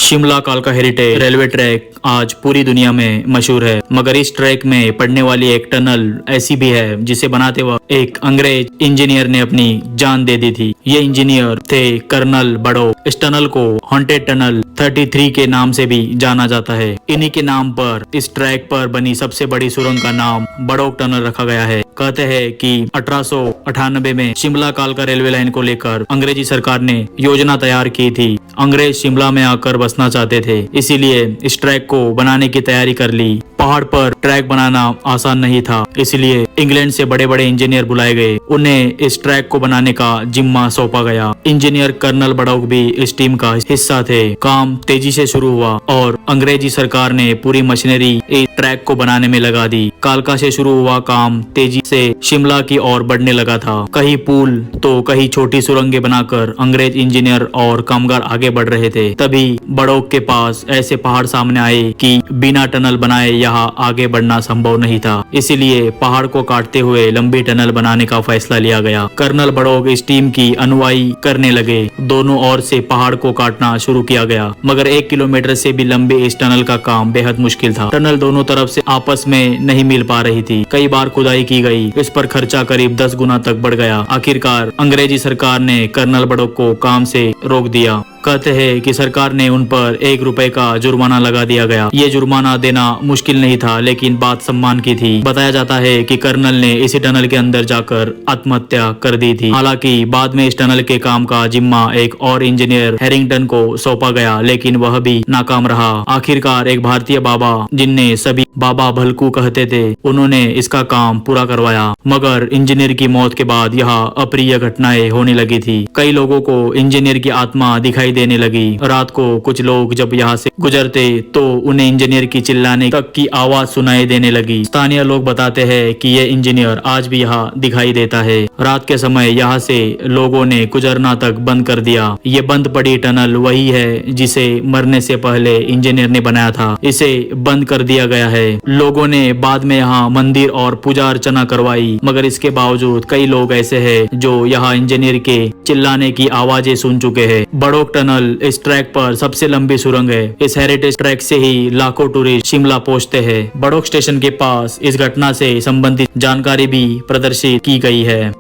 शिमला कालका heritage railway track आज पूरी दुनिया में मशहूर है, मगर इस ट्रैक में पड़ने वाली एक टनल ऐसी भी है जिसे बनाते वक्त एक अंग्रेज इंजीनियर ने अपनी जान दे दी थी। ये इंजीनियर थे कर्नल बड़ौक। इस टनल को हॉन्टेड टनल 33 के नाम से भी जाना जाता है। इन्हीं के नाम पर इस ट्रैक पर बनी सबसे बड़ी सुरंग का नाम बड़ौक टनल रखा गया है। कहते हैं कि 1898 में शिमला कालका रेलवे लाइन को लेकर अंग्रेजी सरकार ने योजना तैयार की थी। अंग्रेज शिमला में आकर बसना चाहते थे, इसीलिए इस ट्रैक को बनाने की तैयारी कर ली। पहाड़ पर ट्रैक बनाना आसान नहीं था, इसलिए इंग्लैंड से बड़े बड़े इंजीनियर बुलाए गए। उन्हें इस ट्रैक को बनाने का जिम्मा सौंपा गया। इंजीनियर कर्नल बड़ौक भी इस टीम का हिस्सा थे। काम तेजी से शुरू हुआ और अंग्रेजी सरकार ने पूरी मशीनरी इस ट्रैक को बनाने में लगा दी। कालका से शुरू हुआ काम तेजी से शिमला की ओर बढ़ने लगा था। कहीं पुल तो कहीं छोटी सुरंगें बनाकर अंग्रेज इंजीनियर और कामगार आगे बढ़ रहे थे। तभी बड़ौक के पास ऐसे पहाड़ सामने आए कि बिना टनल बनाए यहाँ आगे बढ़ना संभव नहीं था। इसीलिए पहाड़ को काटते हुए लंबी टनल बनाने का फैसला लिया गया। कर्नल बड़ौक इस टीम की अनुयायी करने लगे। दोनों ओर से पहाड़ को काटना शुरू किया गया, मगर 1 किलोमीटर से भी लंबे इस टनल का काम बेहद मुश्किल था। टनल दोनों तरफ से आपस में नहीं मिल पा रही थी। कई बार खुदाई की गई, इस पर खर्चा करीब 10 गुना तक बढ़ गया। आखिरकार अंग्रेजी सरकार ने कर्नल बड़ौक को काम से रोक दिया। कहते हैं कि सरकार ने उन पर 1 रुपए का जुर्माना लगा दिया गया। ये जुर्माना देना मुश्किल नहीं था, लेकिन बात सम्मान की थी। बताया जाता है कि कर्नल ने इसी टनल के अंदर जाकर आत्महत्या कर दी थी। हालांकि बाद में इस टनल के काम का जिम्मा एक और इंजीनियर हैरिंगटन को सौंपा गया, लेकिन वह भी नाकाम रहा। आखिरकार एक भारतीय बाबा, जिन्हें सभी बाबा भलकू कहते थे, उन्होंने इसका काम पूरा करवाया। मगर इंजीनियर की मौत के बाद यहाँ अप्रिय घटनाएं होने लगी थी। कई लोगों को इंजीनियर की आत्मा दिखाई देने लगी। रात को कुछ लोग जब यहाँ से गुजरते तो उन्हें इंजीनियर की चिल्लाने तक की आवाज सुनाई देने लगी। स्थानीय लोग बताते हैं कि ये इंजीनियर आज भी यहाँ दिखाई देता है। रात के समय यहाँ से लोगों ने गुजरना तक बंद कर दिया। ये बंद पड़ी टनल वही है जिसे मरने से पहले इंजीनियर ने बनाया था। इसे बंद कर दिया गया है। लोगों ने बाद में यहाँ मंदिर और पूजा अर्चना करवाई, मगर इसके बावजूद कई लोग ऐसे हैं जो यहाँ इंजीनियर के चिल्लाने की आवाजें सुन चुके हैं। बड़ौक टनल इस ट्रैक पर सबसे लंबी सुरंग है। इस हेरिटेज ट्रैक से ही लाखों टूरिस्ट शिमला पहुंचते हैं। बड़ौक स्टेशन के पास इस घटना से संबंधित जानकारी भी प्रदर्शित की गई है।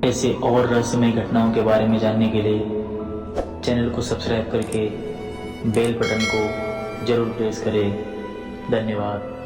ऐसे और रहस्यमय घटनाओं के बारे में जानने के लिए चैनल को सब्सक्राइब करके बेल बटन को जरूर प्रेस करें। धन्यवाद।